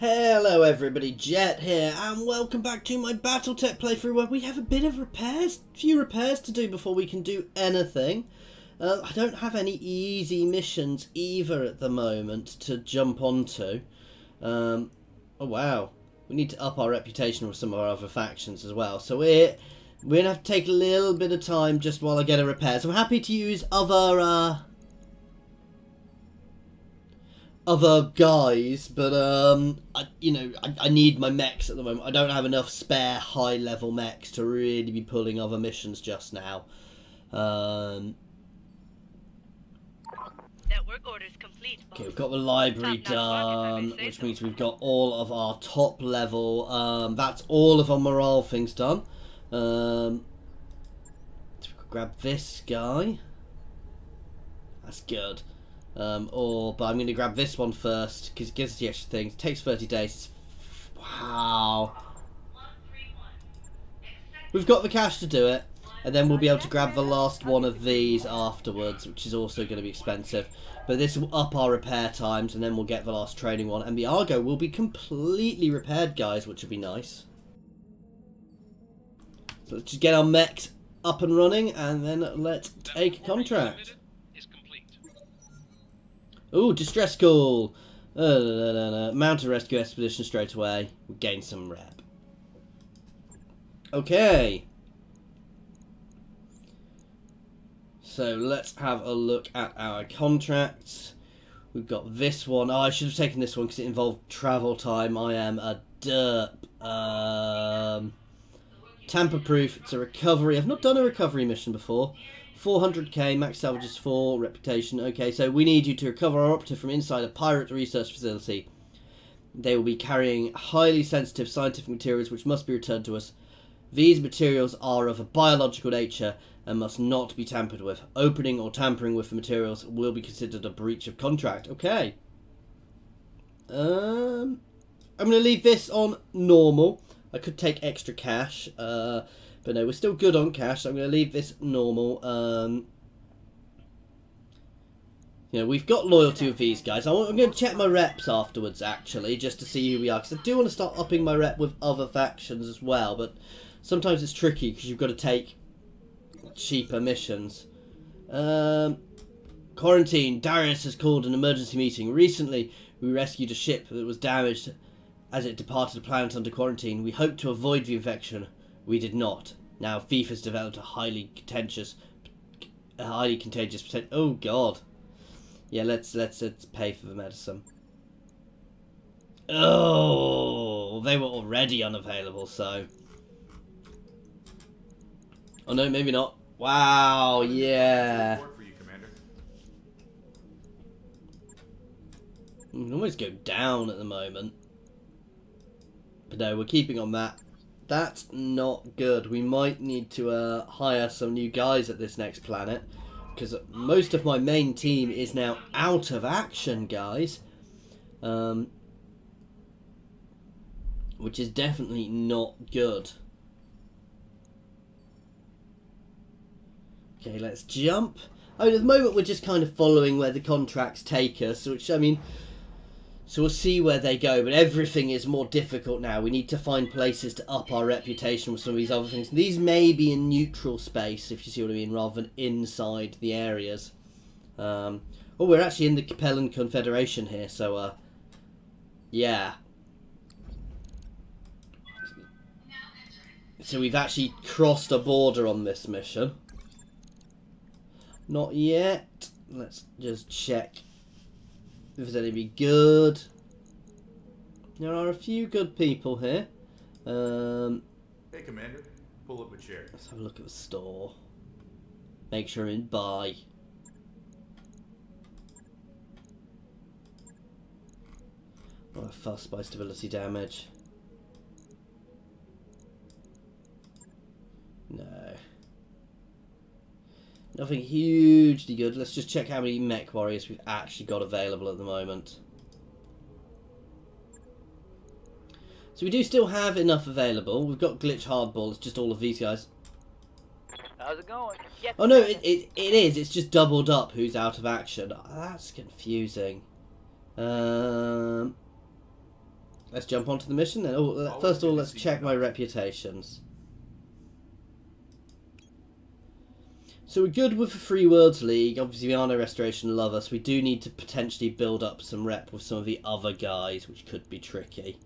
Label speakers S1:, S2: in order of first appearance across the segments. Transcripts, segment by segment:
S1: Hello everybody, Jet here, and welcome back to my Battletech playthrough where we have a bit of few repairs to do before we can do anything. I don't have any easy missions either at the moment to jump onto. Oh wow, we need to up our reputation with some of our other factions as well, so we're going to have to take a little bit of time just while I get a repair. So I'm happy to use other guys, but I need my mechs at the moment. I don't have enough spare high level mechs to really be pulling other missions just now.
S2: Network orders complete.
S1: Okay, we've got the library done, which means we've got all of our top level. That's all of our morale things done. So we could grab this guy. That's good. But I'm going to grab this one first because it gives us the extra things. It takes 30 days. Wow. We've got the cash to do it, and then we'll be able to grab the last one of these afterwards, which is also going to be expensive. But this will up our repair times, and then we'll get the last training one, and the Argo will be completely repaired, guys, which would be nice. So let's just get our mechs up and running, and then let's take a contract. Ooh, distress call. Mount a rescue expedition straight away. We'll gain some rep. Okay. So let's have a look at our contracts. We've got this one. Oh, I should have taken this one because it involved travel time. I am a derp. Tamper-Proof. It's a recovery. I've not done a recovery mission before. 400k, max salvages 4, reputation. Okay, so we need you to recover our operative from inside a pirate research facility. They will be carrying highly sensitive scientific materials which must be returned to us. These materials are of a biological nature and must not be tampered with. Opening or tampering with the materials will be considered a breach of contract. Okay. I'm going to leave this on normal. I could take extra cash. But no, we're still good on cash, so I'm going to leave this normal. We've got loyalty with these guys. I'm going to check my reps afterwards, actually, just to see who we are. Because I do want to start upping my rep with other factions as well. But sometimes it's tricky, because you've got to take cheaper missions. Quarantine. Darius has called an emergency meeting. Recently, we rescued a ship that was damaged as it departed a planet under quarantine. We hoped to avoid the infection. We did not. Now Thief has developed a highly contagious potential. Oh god. Yeah, let's pay for the medicine. Oh, they were already unavailable, so. Oh no, maybe not. Wow, yeah. We can almost go down at the moment. But no, we're keeping on that. That's not good. We might need to hire some new guys at this next planet, because most of my main team is now out of action, guys. Which is definitely not good. Okay, let's jump. I mean, at the moment we're just kind of following where the contracts take us, which, I mean... So we'll see where they go, but everything is more difficult now. We need to find places to up our reputation with some of these other things. These may be in neutral space, if you see what I mean, rather than inside the areas. Oh, we're actually in the Capellan Confederation here, so, yeah. So we've actually crossed a border on this mission. Not yet. Let's just check if there's any good. There are a few good people here.
S3: Hey, Commander. Pull up a chair.
S1: Let's have a look at the store. Make sure I'm in buy. Not a fuss by stability damage. No. Nothing hugely good. Let's just check how many MechWarriors we've actually got available at the moment. So we do still have enough available. We've got Glitch Hardball. It's just all of these guys.
S2: How's it going? Yes.
S1: Oh no, it is. It's just doubled up who's out of action. That's confusing. let's jump onto the mission then. Oh, first of all, let's check my reputations. So we're good with the Free Worlds League. Obviously, we are no Restoration Lover, so we do need to potentially build up some rep with some of the other guys, which could be tricky.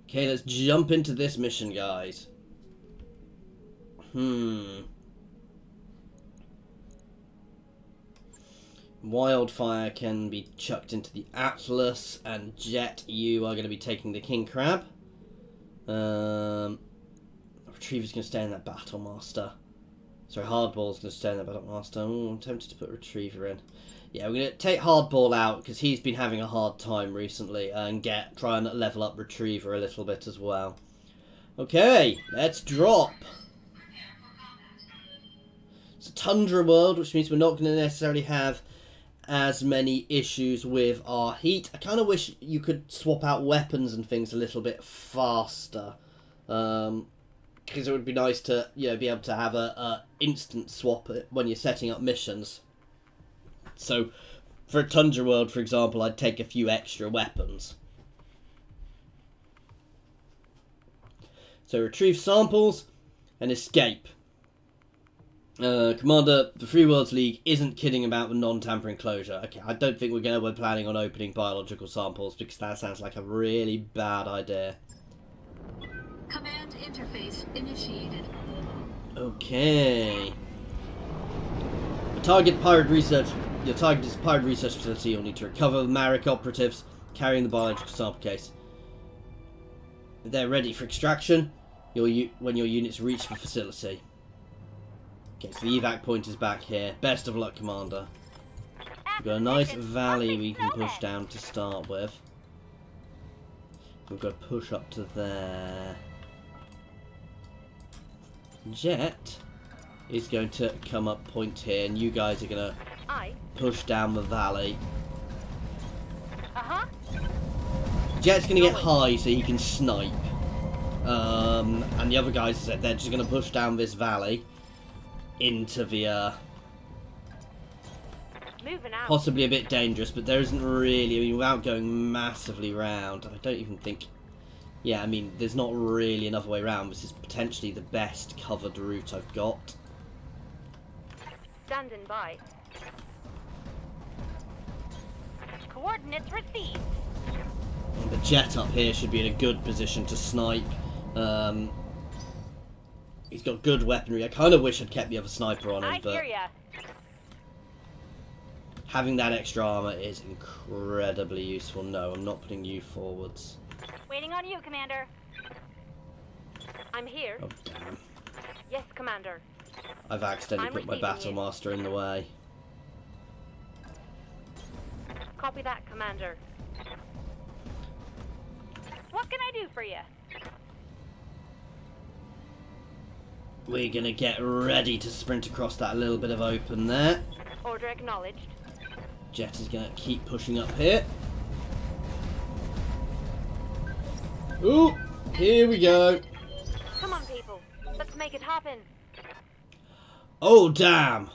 S1: Okay, let's jump into this mission, guys. Wildfire can be chucked into the Atlas, and Jet, you are going to be taking the King Crab. Retriever's going to stay in that Battlemaster. Sorry, Hardball's going to stay in that Battlemaster. Oh, I'm tempted to put Retriever in. Yeah, we're going to take Hardball out because he's been having a hard time recently, and try and level up Retriever a little bit as well. Okay, let's drop. It's a Tundra world, which means we're not going to necessarily have as many issues with our heat. I kind of wish you could swap out weapons and things a little bit faster. Because it would be nice to, you know, be able to have a instant swap when you're setting up missions. So, for a Tundra world, for example, I'd take a few extra weapons. So, retrieve samples and escape. Commander, the Free Worlds League isn't kidding about the non-tamper enclosure. Okay, I don't think we're planning on opening biological samples because that sounds like a really bad idea.
S4: Command interface initiated.
S1: Okay. Your target is Pirate Research Facility. You'll need to recover the Marek operatives carrying the biological sample case. If they're ready for extraction, when your units reach the facility. Okay, so the evac point is back here. Best of luck, Commander. We've got a nice valley we can push down to start with. We've got to push up to there. Jet is going to come up point here, and you guys are going to push down the valley. Jet's going to get high so he can snipe. And the other guys, they're just going to push down this valley into the possibly a bit dangerous, but there isn't really, I mean, without going massively round, I don't even think, yeah, I mean, there's not really another way around. This is potentially the best covered route I've got.
S5: Standing by. Coordinates received.
S1: And the Jet up here should be in a good position to snipe. He's got good weaponry. I kind of wish I'd kept the other sniper on him, but having that extra armor is incredibly useful. No, I'm not putting you forwards.
S5: Waiting on you, Commander. I'm here.
S1: Oh, damn.
S5: Yes, Commander.
S1: I've accidentally put my Battlemaster in the way.
S5: Copy that, Commander. What can I do for you?
S1: We're going to get ready to sprint across that little bit of open there.
S5: Order acknowledged.
S1: Jet is going to keep pushing up here. Ooh, here we go.
S5: Come on, people. Let's make it happen.
S1: Oh, damn.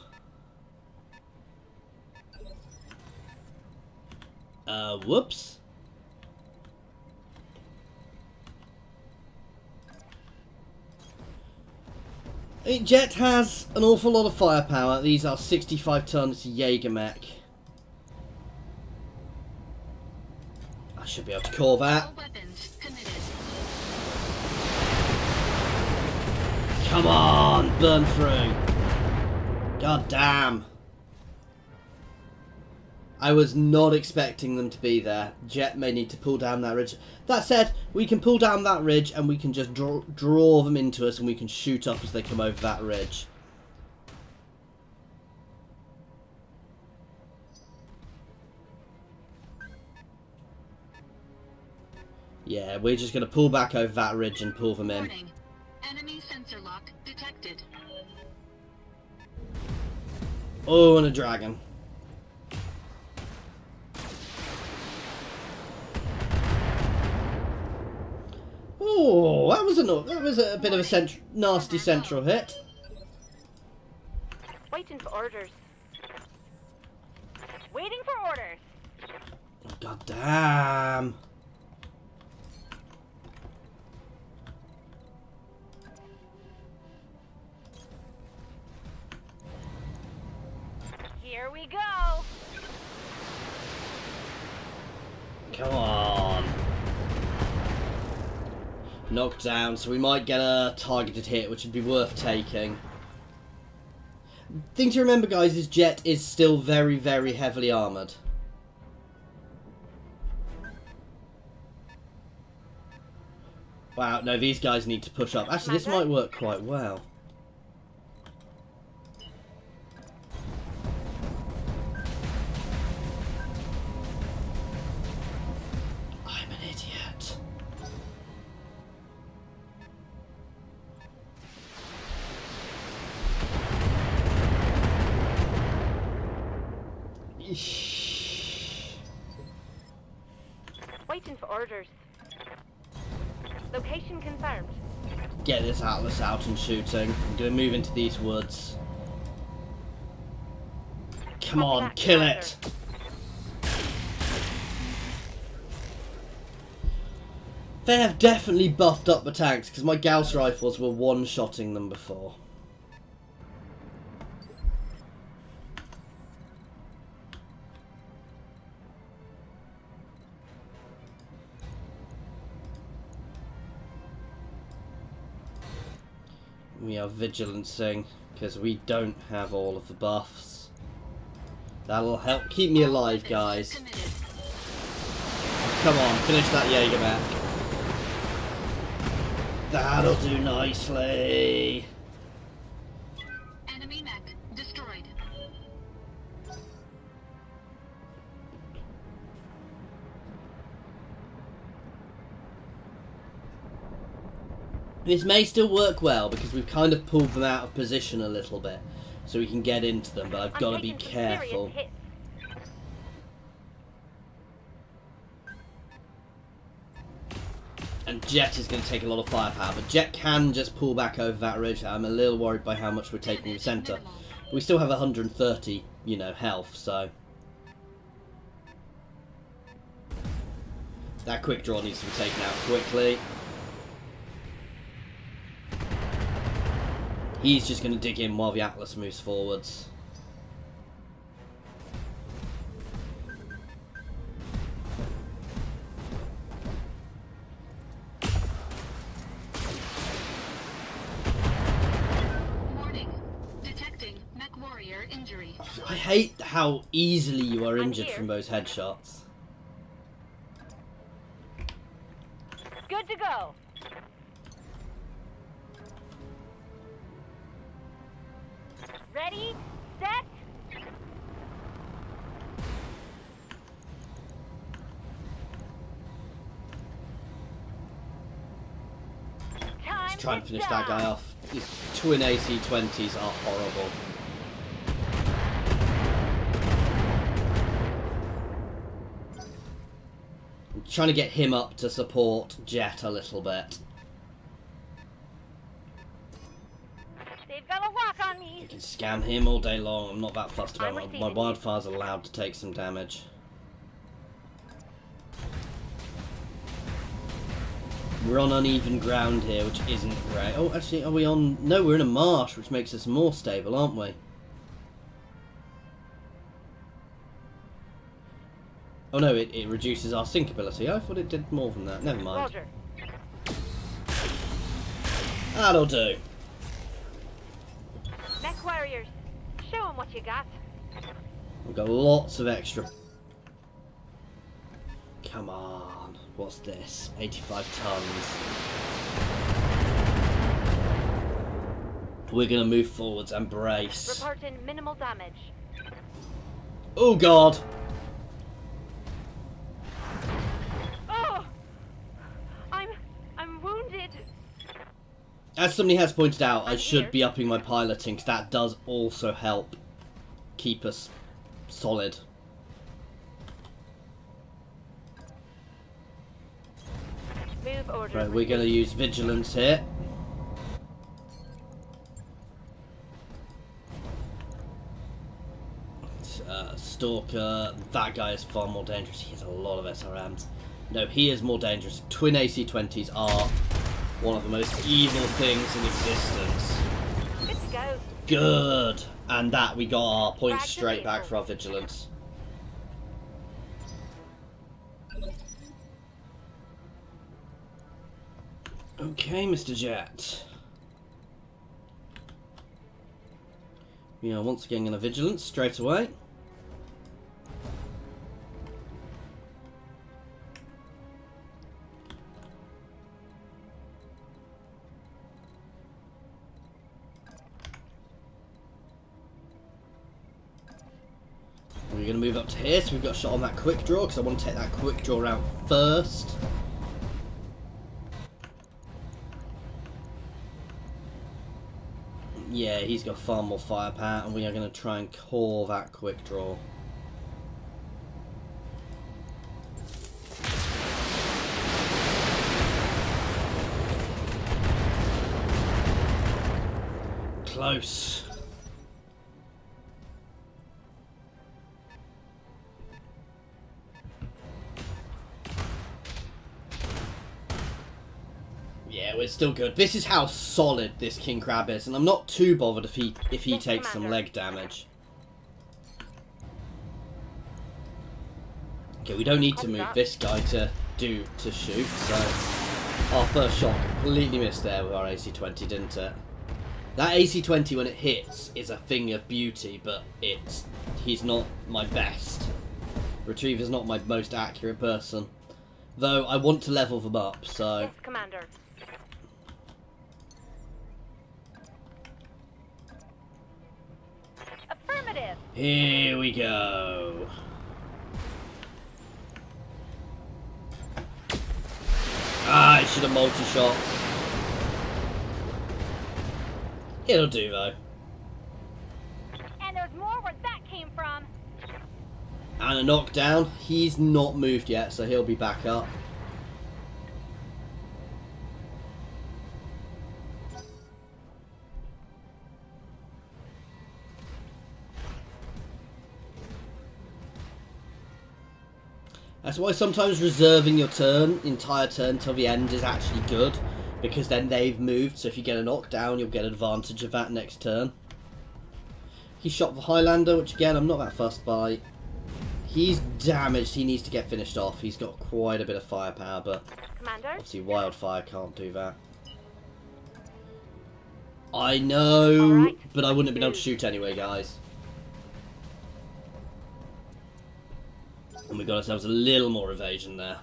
S1: Whoops. I mean, Jet has an awful lot of firepower. These are 65 tons Jaeger mech. I should be able to call that. Come on, burn through. God damn. I was not expecting them to be there. Jet may need to pull down that ridge. That said, we can pull down that ridge and we can just draw them into us and we can shoot up as they come over that ridge. Yeah, we're just going to pull back over that ridge and pull them in.
S4: Warning. Enemy sensor lock detected.
S1: Oh, and a dragon. Oh, that was a bit of a nasty central hit.
S5: Waiting for orders. Waiting for orders.
S1: Ah, damn.
S5: Here we go.
S1: Come on. Knocked down, so we might get a targeted hit, which would be worth taking. Thing to remember, guys, is Jet is still very, very heavily armoured. Wow, no, these guys need to push up. Actually, this might work quite well. I'm an idiot.
S5: Waiting for orders. Location confirmed.
S1: Get this Atlas out and shooting. I'm going to move into these woods. Come on, kill it! They have definitely buffed up the tanks, because my Gauss rifles were one-shotting them before. We are vigilancing, because we don't have all of the buffs. That'll help keep me alive, guys. Come on, finish that Jaeger back. That'll do nicely.
S4: Enemy mech destroyed.
S1: This may still work well because we've kind of pulled them out of position a little bit, so we can get into them, but I've got to be careful. And Jet is going to take a lot of firepower, but Jet can just pull back over that ridge. I'm a little worried by how much we're taking the centre. But we still have 130, you know, health, so... That quick draw needs to be taken out quickly. He's just going to dig in while the Atlas moves forwards.
S4: Warning. Detecting MechWarrior injury.
S1: I hate how easily you are injured from those headshots.
S5: Good to go. Ready, set.
S1: Let's try and finish that guy off. These twin AC-20s are horrible. I'm trying to get him up to support Jet a little bit.
S5: They've got a lock on me.
S1: You can scam him all day long. I'm not that fussed about
S5: I'm
S1: it. My wildfire's allowed to take some damage. We're on uneven ground here, which isn't great. Oh, actually, are we on... No, we're in a marsh, which makes us more stable, aren't we? Oh no, it reduces our sink ability. I thought it did more than that. Never mind.
S5: Roger.
S1: That'll do.
S5: MechWarriors, show them what you got.
S1: We've got lots of extra. Come on. What's this? 85 tons. We're going to move forwards and brace.
S5: Reporting minimal damage.
S1: Oh god!
S5: Oh! I'm wounded.
S1: As somebody has pointed out, I
S5: I'm
S1: should
S5: here.
S1: be upping my piloting, because that does also help keep us solid.
S5: Move order.
S1: Right, we're going to use vigilance here. Stalker. That guy is far more dangerous. He has a lot of SRMs. No, he is more dangerous. Twin AC-20s are one of the most evil things in existence.
S5: Good to go.
S1: Good. And that, we got our points
S5: Back to
S1: straight back
S5: vehicle.
S1: for our vigilance. Okay, Mr. Jet. We are once again going to vigilance straight away. We're going to move up to here, so we've got a shot on that quick draw, because I want to take that quick draw out first. Yeah, he's got far more firepower, and we are going to try and call that quick draw. Close. Yeah, we're still good. This is how solid this King Crab is, and I'm not too bothered if he
S5: Yes,
S1: takes some
S5: Commander.
S1: leg damage. Okay, we don't need to
S5: Copy
S1: move
S5: that.
S1: this guy to shoot, so our first shot completely missed there with our AC-20, didn't it? That AC-20 when it hits is a thing of beauty, but he's not my best. Retriever's not my most accurate person. Though I want to level them up, so
S5: Yes, Commander. Affirmative.
S1: here we go. Ah, I should have multi-shot. It'll do though.
S5: And there's more where that came from.
S1: And a knockdown. He's not moved yet, so he'll be back up. That's why sometimes reserving your entire turn till the end is actually good, because then they've moved, so if you get a knockdown, you'll get advantage of that next turn. He shot the Highlander, which again, I'm not that fussed by. He's damaged, he needs to get finished off. He's got quite a bit of firepower, but
S5: Commander.
S1: obviously Wildfire can't do that. I know,
S5: Alright,
S1: but I wouldn't have been able to
S5: let's
S1: shoot anyway, guys. And we got ourselves a little more evasion there.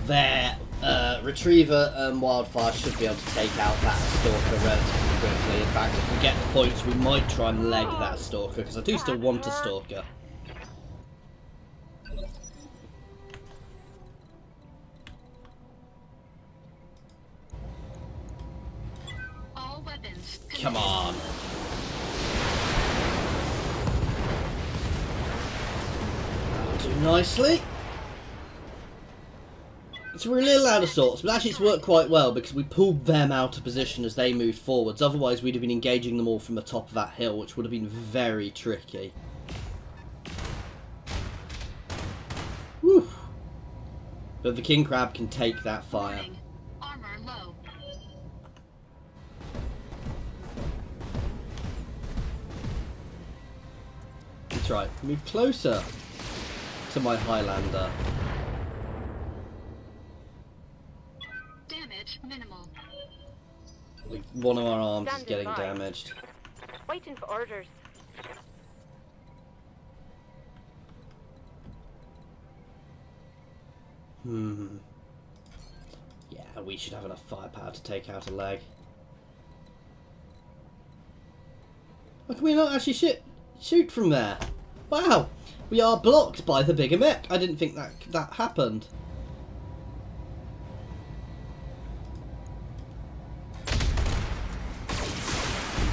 S1: There, Retriever and Wildfire should be able to take out that Stalker relatively quickly. In fact, if we get the points, we might try and leg that Stalker, because I do still want a Stalker.
S4: All weapons.
S1: Come on. That'll do nicely. So we're a little out of sorts, but actually it's worked quite well because we pulled them out of position as they moved forwards. Otherwise we'd have been engaging them all from the top of that hill, which would have been very tricky. Whew. But the King Crab can take that fire.
S4: Warning. Armor low.
S1: That's right, move closer to my Highlander.
S4: Damage minimal.
S1: One of our arms is
S5: Standing
S1: getting
S5: by.
S1: damaged.
S5: Waiting for orders.
S1: Yeah, we should have enough firepower to take out a leg. Why can we not actually shoot from there? Wow! We are blocked by the bigger mech. I didn't think that happened.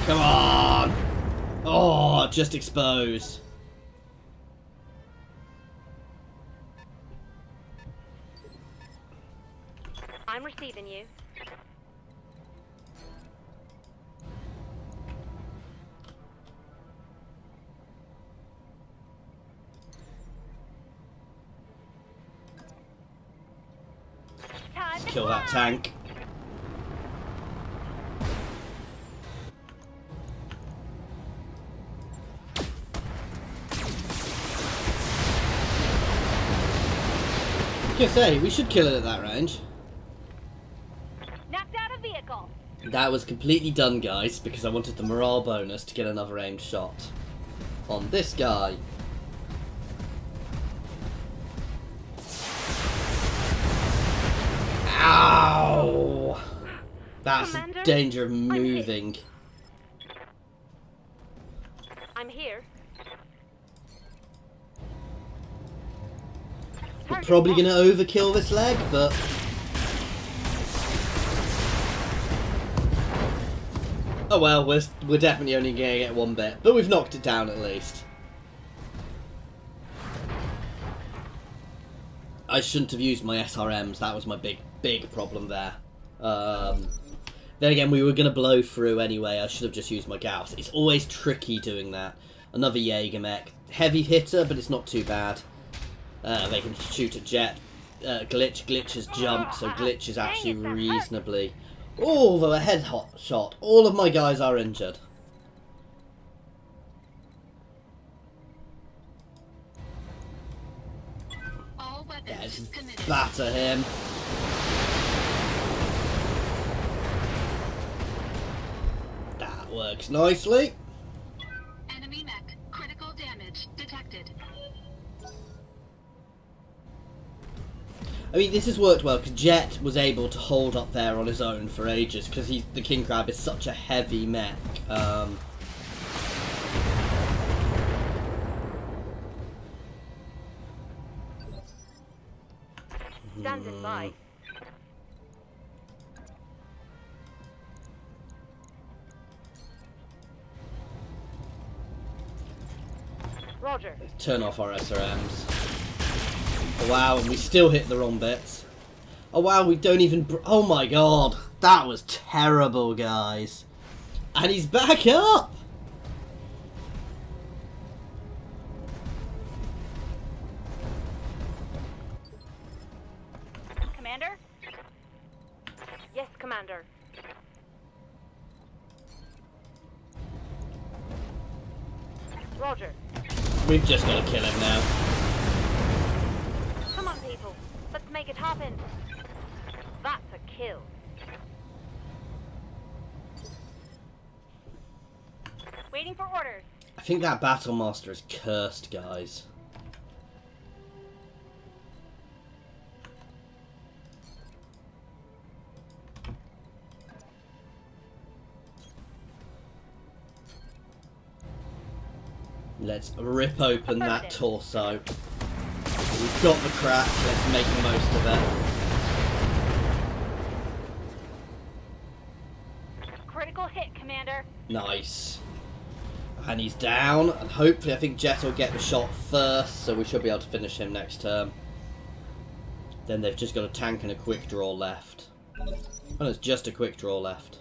S1: Come on! Oh, just expose.
S5: I'm receiving you.
S1: Let's kill that tank. I was gonna say, we should kill it at that range.
S5: Knocked out a vehicle.
S1: That was completely done, guys, because I wanted the morale bonus to get another aimed shot on this guy. Ow! That's the
S5: Commander,
S1: danger of moving.
S5: I'm here.
S1: We're probably going to overkill this leg, but... oh well, we're definitely only going to get one bit. But we've knocked it down at least. I shouldn't have used my SRMs. That was my big problem there. Then again, we were going to blow through anyway. I should have just used my Gauss. It's always tricky doing that. Another Jaeger mech. Heavy hitter, but it's not too bad. They can shoot at Jet. Glitch has jumped, so Glitch is actually reasonably... oh, though a head shot. All of my guys are injured.
S4: All
S1: Yes,
S4: weapons committed.
S1: batter him. That works nicely.
S4: Enemy mech. Critical damage detected.
S1: I mean, this has worked well, because Jet was able to hold up there on his own for ages, because the King Crab is such a heavy mech.
S5: Standing by. Roger.
S1: Turn off our SRMs. Oh, wow, and we still hit the wrong bits. Oh wow, we don't even... oh my god, that was terrible, guys. And he's back up!
S5: Commander? Yes, Commander. Roger.
S1: We've just got to kill him now.
S5: Come on, people. Let's make it happen. That's a kill. Waiting for orders.
S1: I think that Battle Master is cursed, guys. Let's rip open that torso. We've got the crack, let's make the most of it.
S5: Critical hit, Commander.
S1: Nice. And he's down, and hopefully I think Jet will get the shot first, so we should be able to finish him next turn. Then they've just got a tank and a quick draw left. Oh, it's just a quick draw left.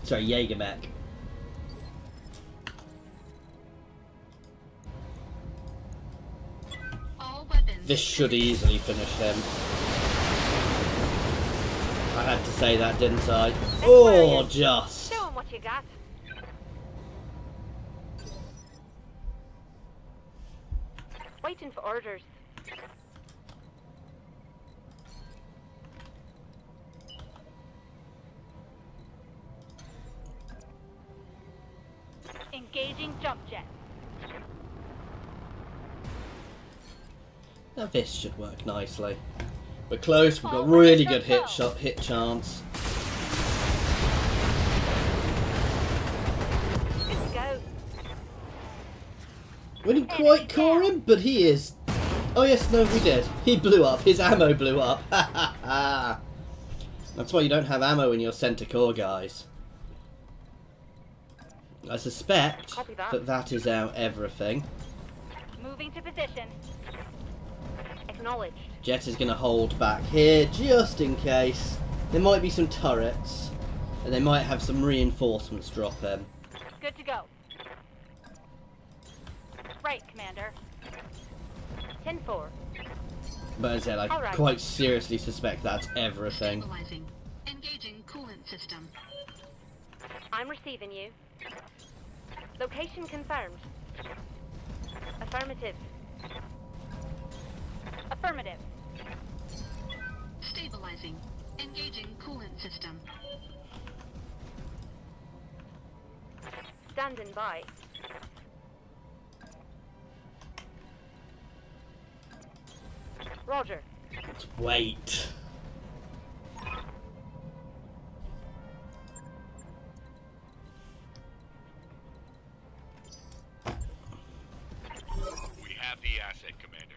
S1: Sorry, Jaeger mech.
S4: All weapons.
S1: This should easily finish him. I had to say that, didn't I? Oh, just.
S5: Show 'em what you got. Waiting for orders. Engaging jump jet.
S1: Now this should work nicely. We're close, we've got really good hit chance.
S5: Good to go.
S1: We didn't quite core him, but he is... oh yes, no, we did. He blew up. His ammo blew up. Ha ha ha. That's why you don't have ammo in your center core, guys. I suspect that is our everything.
S5: Moving to position. Acknowledged.
S1: Jet is going to hold back here just in case. There might be some turrets, and they might have some reinforcements drop in.
S5: Good to go. Right, Commander. 10-4.
S1: But as I said, I
S5: All right.
S1: quite seriously suspect that's everything.
S4: Stabilizing. Engaging coolant system.
S5: I'm receiving you. Location confirmed. Affirmative. Affirmative.
S4: Stabilizing. Engaging coolant system.
S5: Standing by. Roger.
S1: Let's wait.
S6: We have the asset, Commander.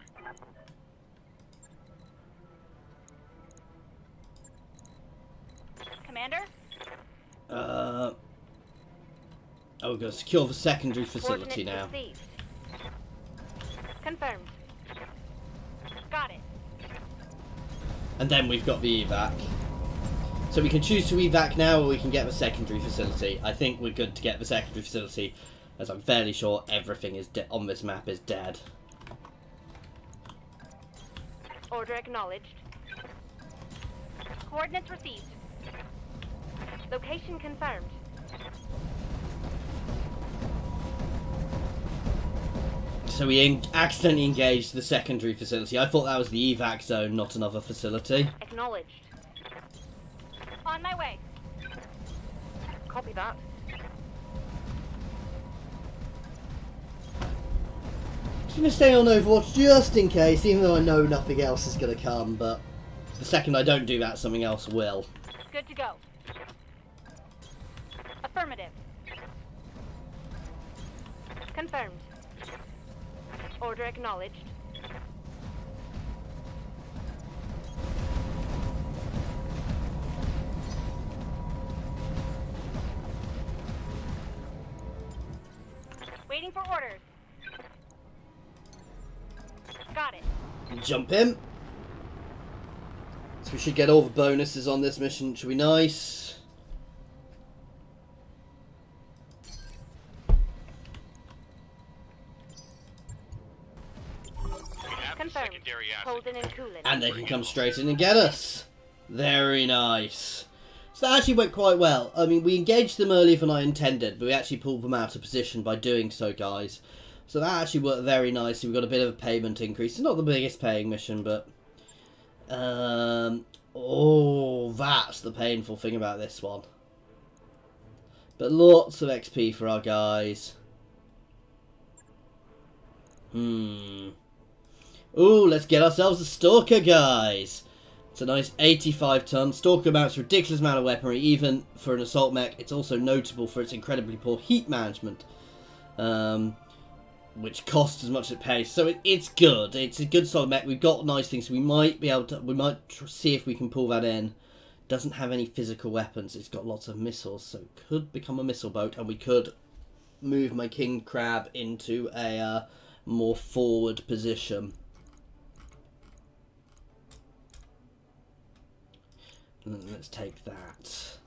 S5: Commander?
S1: Oh, we've got to secure the secondary facility
S5: Coordinates
S1: now.
S5: received. Confirmed. Got it.
S1: And then we've got the evac. So we can choose to evac now, or we can get the secondary facility. I think we're good to get the secondary facility, as I'm fairly sure everything is on this map is dead.
S5: Order acknowledged. Coordinates received. Location confirmed.
S1: So we accidentally engaged the secondary facility. I thought that was the evac zone, not another facility.
S5: Acknowledged. On my way. Copy that.
S1: Just going to stay on Overwatch just in case, even though I know nothing else is going to come, but the second I don't do that, something else will.
S5: Good to go. Affirmative. Confirmed. Order acknowledged. Waiting for orders. Got it.
S1: Jump in. So we should get all the bonuses on this mission, which should be nice.
S5: Confirmed.
S6: Secondary asset.
S5: Holding and cooling.
S1: And they can come straight in and get us. Very nice. So that actually went quite well. I mean, we engaged them earlier than I intended, but we actually pulled them out of position by doing so, guys. So that actually worked very nicely. We got a bit of a payment increase. It's not the biggest paying mission, but... oh, that's the painful thing about this one. But lots of XP for our guys. Ooh, let's get ourselves a Stalker, guys. It's a nice 85-ton. Stalker mounts a ridiculous amount of weaponry, even for an assault mech. It's also notable for its incredibly poor heat management, which costs as much as it pays. So it's good. It's a good solid mech. We've got nice things. So we might be able to. We might see if we can pull that in. Doesn't have any physical weapons. It's got lots of missiles, so it could become a missile boat, and we could move my king crab into a more forward position. Let's take that.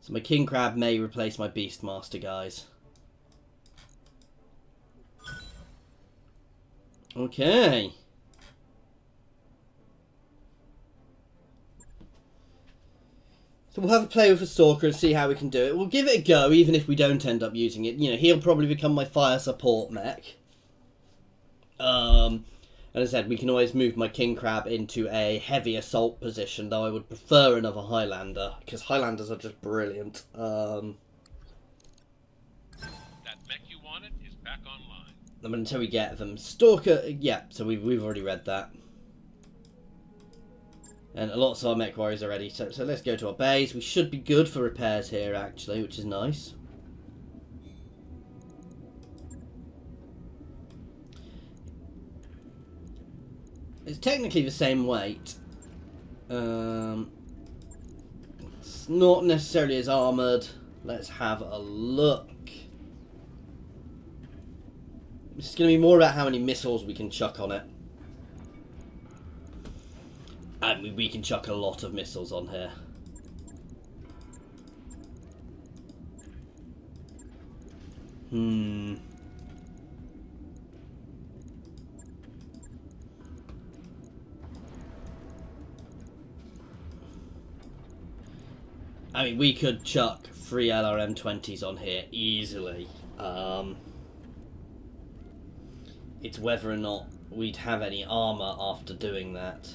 S1: So my king crab may replace my beastmaster, guys. Okay. So we'll have a play with a stalker and see how we can do it. We'll give it a go, even if we don't end up using it. You know, he'll probably become my fire support mech. And as I said, we can always move my king crab into a heavy assault position, though I would prefer another Highlander, because Highlanders are just brilliant.
S6: That mech you wanted is back online.
S1: Until we get them. Stalker, yeah, so we've already read that. And lots of our mech warriors are ready, so let's go to our base. We should be good for repairs here, actually, which is nice. It's technically the same weight. It's not necessarily as armoured. Let's have a look. It's going to be more about how many missiles we can chuck on it. And we can chuck a lot of missiles on here. I mean, we could chuck 3 LRM-20s on here easily. It's whether or not we'd have any armour after doing that.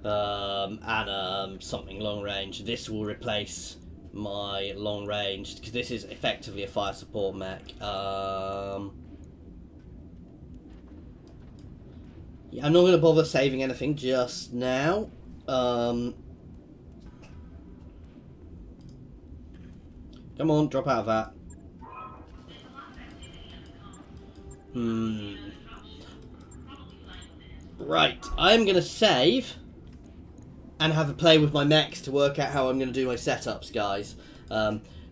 S1: And something long range. This will replace my long range, because this is effectively a fire support mech. Yeah, I'm not going to bother saving anything just now. Come on, drop out of that. Right, I'm going to save and have a play with my mechs to work out how I'm going to do my setups, guys.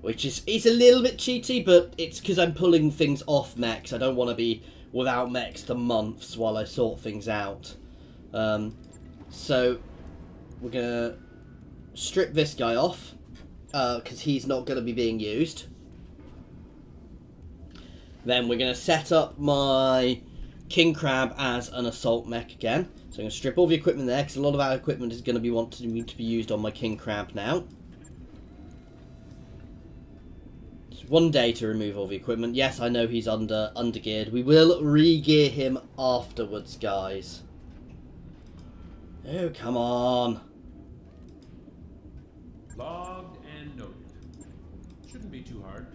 S1: Which is, it's a little bit cheaty, but it's because I'm pulling things off mechs. I don't want to be without mechs for months while I sort things out. So we're going to strip this guy off, because he's not going to be being used. Then we're going to set up my King Crab as an assault mech again. So I'm going to strip all the equipment there, because a lot of our equipment is going to be wanting to be used on my King Crab now. It's 1 day to remove all the equipment. Yes, I know he's undergeared. We will re-gear him afterwards, guys. Oh, come on.
S7: Logged and noted. Shouldn't be too hard.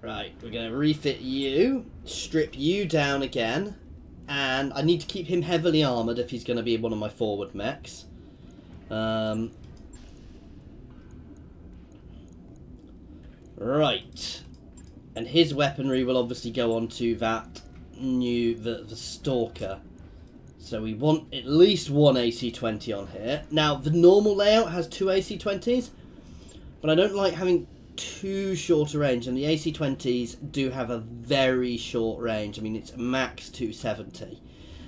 S1: Right, we're going to refit you, strip you down again, and I need to keep him heavily armoured if he's going to be one of my forward mechs. Right, and his weaponry will obviously go on to that the Stalker. So we want at least 1 AC-20 on here. Now, the normal layout has 2 AC-20s, but I don't like having too short a range, and the AC-20s do have a very short range. I mean, it's max 270.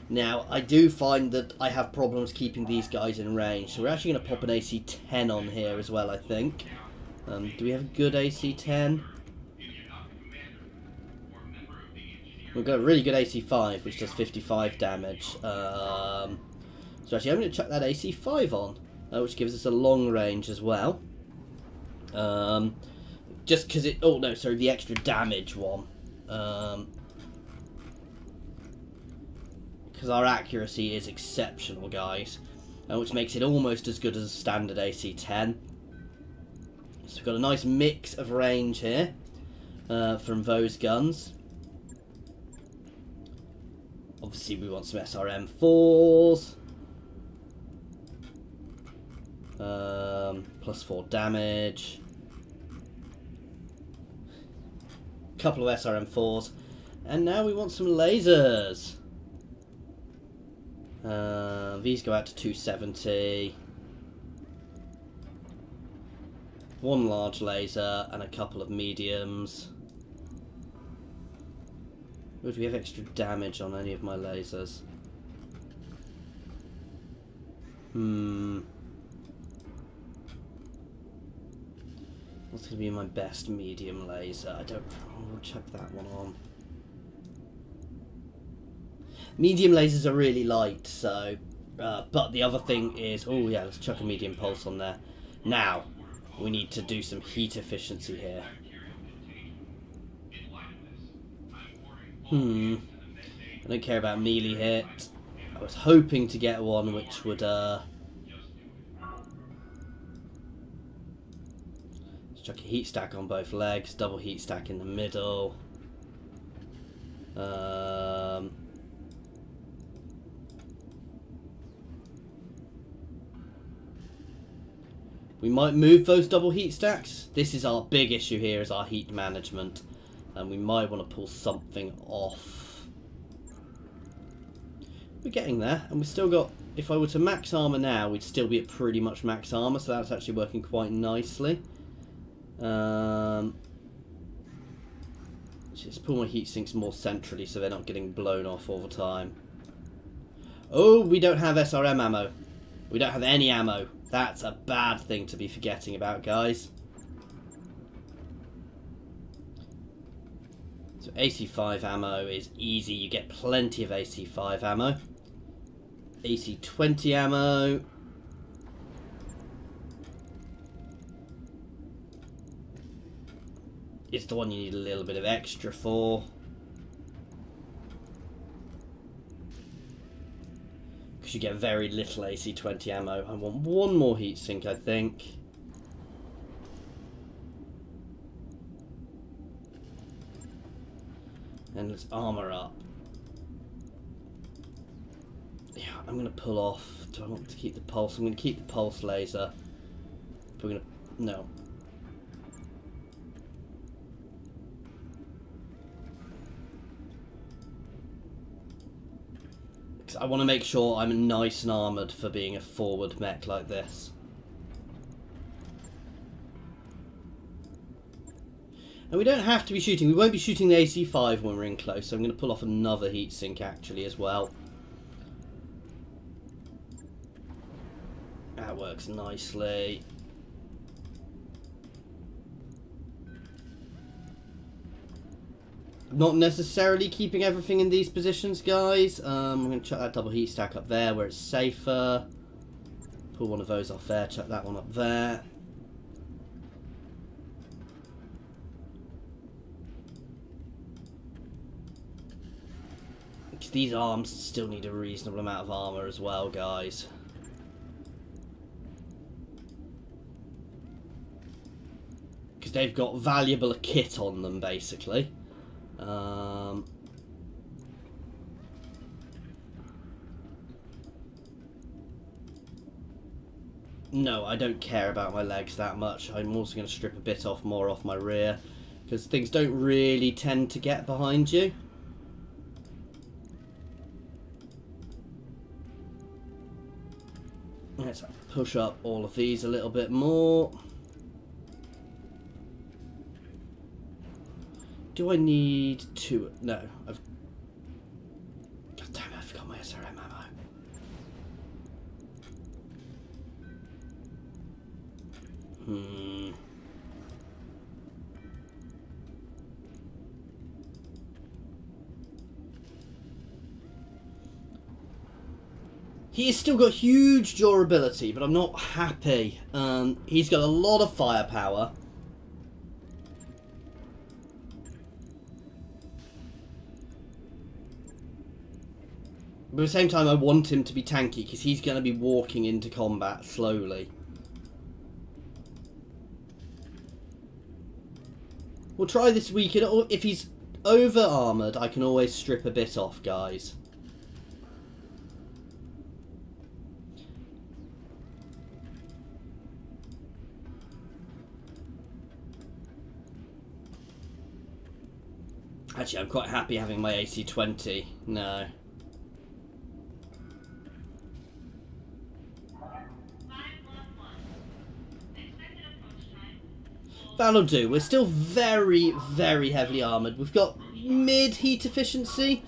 S1: Now, I do find that I have problems keeping these guys in range, so we're actually going to pop an AC-10 on here as well, I think. Do we have a good AC-10? We've got a really good AC-5, which does 55 damage. So actually, I'm going to chuck that AC-5 on, which gives us a long range as well. Just because it... Oh, no, sorry, the extra damage one. Because our accuracy is exceptional, guys. Which makes it almost as good as a standard AC-10. So we've got a nice mix of range here from those guns. Obviously, we want some SRM-4s. Plus 4 damage. Couple of SRM-4s. And now we want some lasers. These go out to 270. 1 large laser and a couple of mediums. Would we have extra damage on any of my lasers? What's going to be my best medium laser? I'll chuck that one on. Medium lasers are really light, so... but the other thing is... Oh yeah, let's chuck a medium pulse on there. Now, we need to do some heat efficiency here. I don't care about melee hit. I was hoping to get one which would... Let's chuck a heat stack on both legs, double heat stack in the middle. We might move those double heat stacks. This is our big issue here, is our heat management. And we might want to pull something off. We're getting there, and we've still got... If I were to max armor now, we'd still be at pretty much max armor, so that's actually working quite nicely. Just pull my heat sinks more centrally so they're not getting blown off all the time. Oh, we don't have SRM ammo. We don't have any ammo. That's a bad thing to be forgetting about, guys. So AC5 ammo is easy. You get plenty of AC5 ammo. AC20 ammo. It's the one you need a little bit of extra for. Because you get very little AC20 ammo. I want one more heatsink, I think. And let's armor up. Yeah, I'm going to pull off. Do I want to keep the pulse? I'm going to keep the pulse laser. But we're going to... No. Because I want to make sure I'm nice and armoured for being a forward mech like this. And we don't have to be shooting. We won't be shooting the AC5 when we're in close. So I'm going to pull off another heatsink actually as well. That works nicely. Not necessarily keeping everything in these positions, guys. I'm going to chuck that double heat stack up there where it's safer. Pull one of those off there. Chuck that one up there. These arms still need a reasonable amount of armour as well, guys. Because they've got valuable kit on them, basically. No, I don't care about my legs that much. I'm also going to strip a bit more off my rear. Because things don't really tend to get behind you. Let's push up all of these a little bit more. Do I need to... No, I've... God damn it, I forgot my SRM ammo. He's still got huge durability, but I'm not happy. He's got a lot of firepower. But at the same time, I want him to be tanky, because he's going to be walking into combat slowly. We'll try this weekend. If he's over-armoured, I can always strip a bit off, guys. Actually, I'm quite happy having my AC20. No. That'll do. We're still very, very heavily armoured. We've got mid heat efficiency,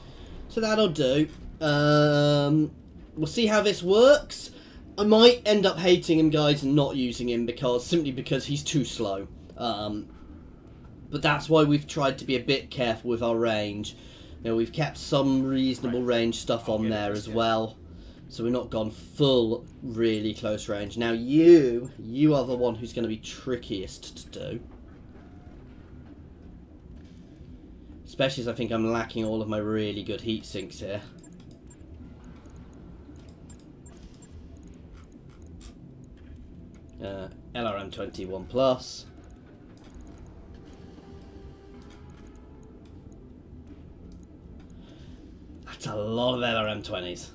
S1: so that'll do. We'll see how this works. I might end up hating him, guys, and not using him simply because he's too slow. But that's why we've tried to be a bit careful with our range. You know, we've kept some reasonable range stuff on there as well. So we're not gone full really close range. Now you are the one who's going to be trickiest to do. Especially as I think I'm lacking all of my really good heat sinks here. LRM-21 plus. That's a lot of LRM-20s.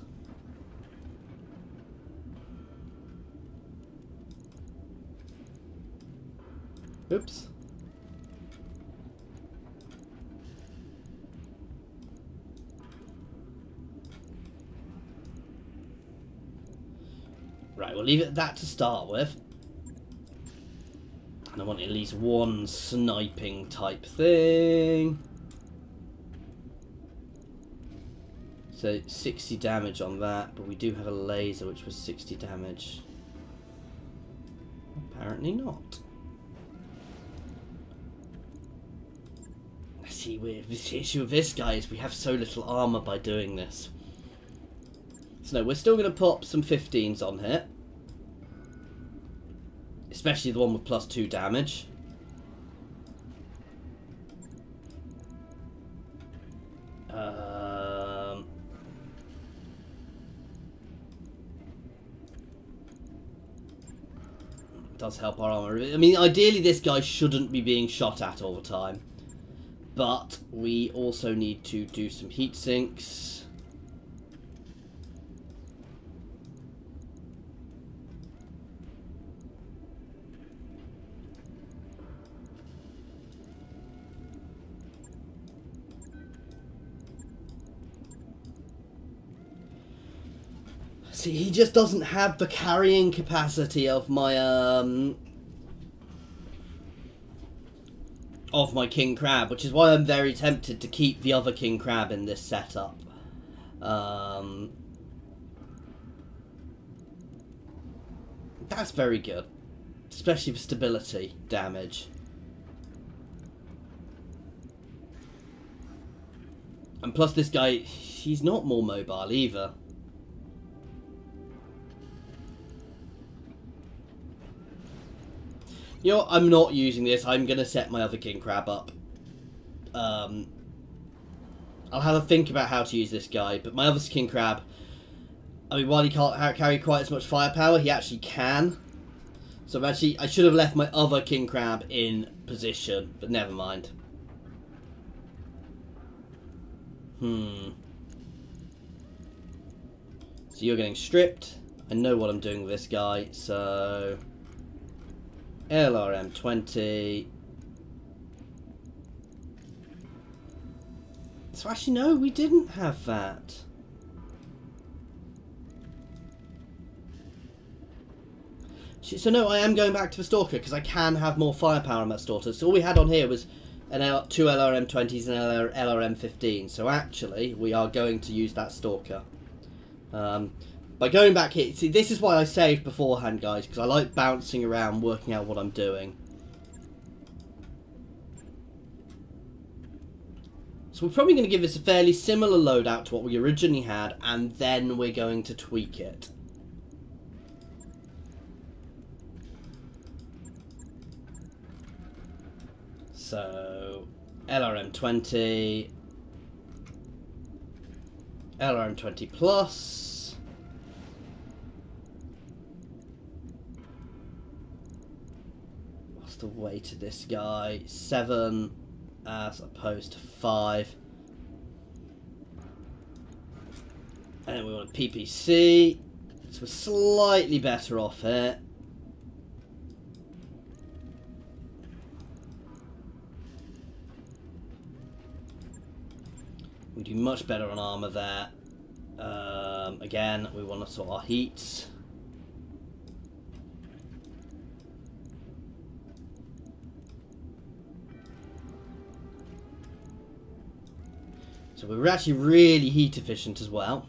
S1: Oops. Right, we'll leave it at that to start with. And I want at least one sniping type thing. So 60 damage on that, but we do have a laser which was 60 damage. Apparently not. See, the issue with this guy is we have so little armour by doing this. So no, we're still going to pop some 15s on here. Especially the one with +2 damage. Does help our armor. I mean, ideally this guy shouldn't be being shot at all the time. But we also need to do some heat sinks. See, he just doesn't have the carrying capacity of my king crab, which is why I'm very tempted to keep the other king crab in this setup. That's very good, especially for stability damage. And plus this guy, he's not more mobile either. You know what? I'm not using this. I'm going to set my other king crab up. I'll have a think about how to use this guy. But my other king crab, I mean, while he can't carry quite as much firepower, he actually can. So I should have left my other king crab in position. But never mind. So you're getting stripped. I know what I'm doing with this guy. So... LRM 20. So actually no, we didn't have that. So no, I am going back to the Stalker because I can have more firepower on that Stalker. So all we had on here was two LRM 20s and LRM 15. So actually we are going to use that Stalker. By going back here, see, this is why I saved beforehand, guys, because I like bouncing around, working out what I'm doing. So we're probably going to give this a fairly similar loadout to what we originally had, and then we're going to tweak it. So, LRM 20, LRM 20 plus. The weight of this guy 7 as opposed to 5, and then we want a PPC, so we're slightly better off here. We do much better on armor there. Again, we want to sort our heats. So we're actually really heat efficient as well.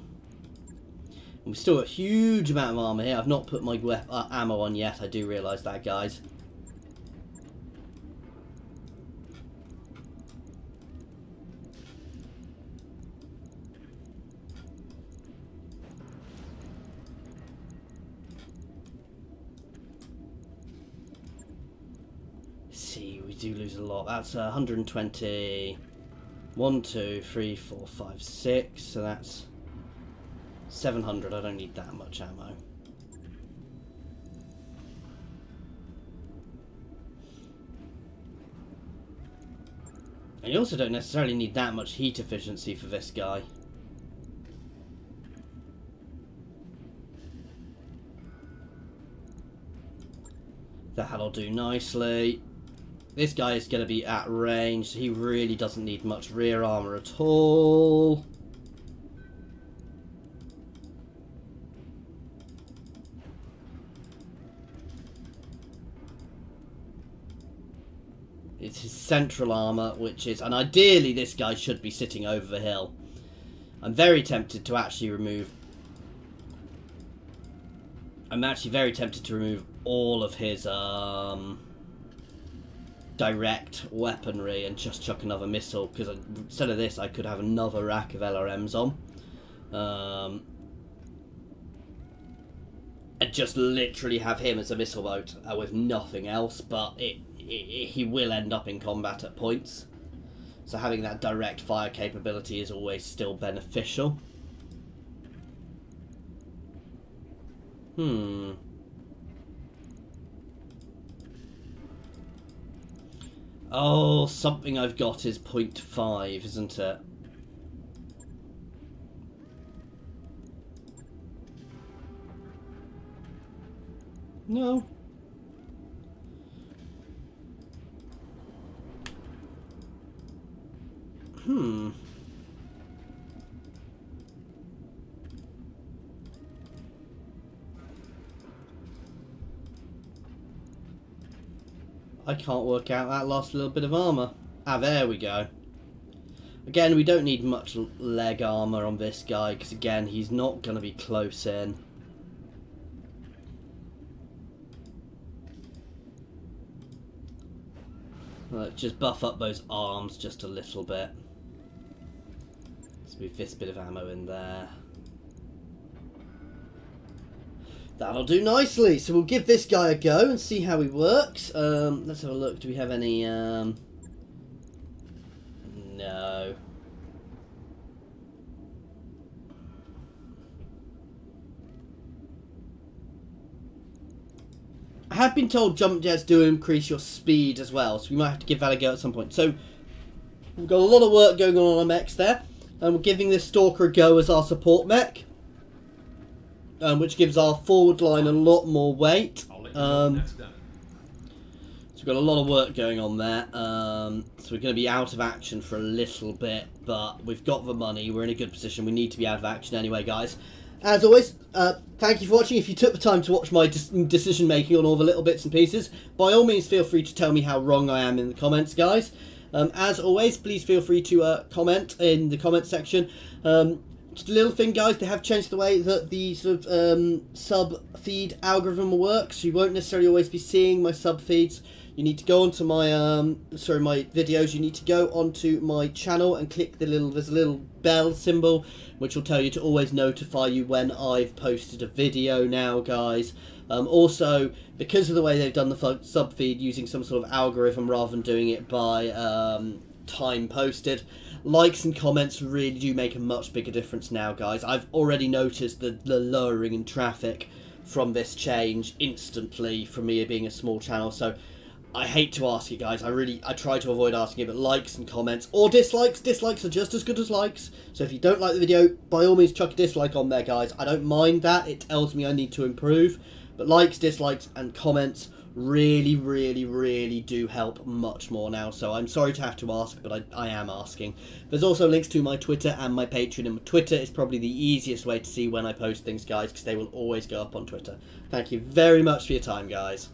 S1: And we've still got a huge amount of armour here. I've not put my ammo on yet, I do realise that, guys. Let's see, we do lose a lot. That's 120... 1, 2, 3, 4, 5, 6. So that's 700. I don't need that much ammo. And you also don't necessarily need that much heat efficiency for this guy. That'll do nicely. This guy is going to be at range, so he really doesn't need much rear armor at all. It's his central armor, which is... And ideally this guy should be sitting over the hill. I'm very tempted to actually remove... I'm actually very tempted to remove all of his... direct weaponry and just chuck another missile, because instead of this I could have another rack of LRMs on. And just literally have him as a missile boat with nothing else, but he will end up in combat at points. So having that direct fire capability is always still beneficial. Oh, something I've got is 0.5, isn't it? No. I can't work out that last little bit of armour. Ah, there we go. Again, we don't need much leg armour on this guy, because again, he's not going to be close in. Let's just buff up those arms just a little bit. Let's move this bit of ammo in there. That'll do nicely. So we'll give this guy a go and see how he works. Let's have a look. Do we have any... No. I have been told jump jets do increase your speed as well, so we might have to give that a go at some point. So we've got a lot of work going on our mechs there, and we're giving this Stalker a go as our support mech, which gives our forward line a lot more weight.
S7: I'll let you know when that's done.
S1: So we've got a lot of work going on there. So we're going to be out of action for a little bit, but we've got the money. We're in a good position. We need to be out of action anyway, guys. As always, thank you for watching. If you took the time to watch my decision making on all the little bits and pieces, by all means feel free to tell me how wrong I am in the comments, guys. As always, please feel free to comment in the comment section. Just a little thing, guys, they have changed the way that the sort of sub feed algorithm works. You won't necessarily always be seeing my sub feeds. You need to go onto my my videos. You need to go onto my channel and click there's a little bell symbol, which will tell you to always notify you when I've posted a video now, guys. Also, because of the way they've done the sub feed using some sort of algorithm rather than doing it by time posted, likes and comments really do make a much bigger difference now, guys. I've already noticed the lowering in traffic from this change instantly from me being a small channel, so I hate to ask it, guys. I try to avoid asking it, but likes and comments or dislikes are just as good as likes. So if you don't like the video, by all means chuck a dislike on there, guys. I don't mind that. It tells me I need to improve. But likes, dislikes and comments really, really, really do help much more now. So I'm sorry to have to ask, but I am asking. There's also links to my Twitter and my Patreon, and Twitter is probably the easiest way to see when I post things, guys, because they will always go up on Twitter. Thank you very much for your time, guys.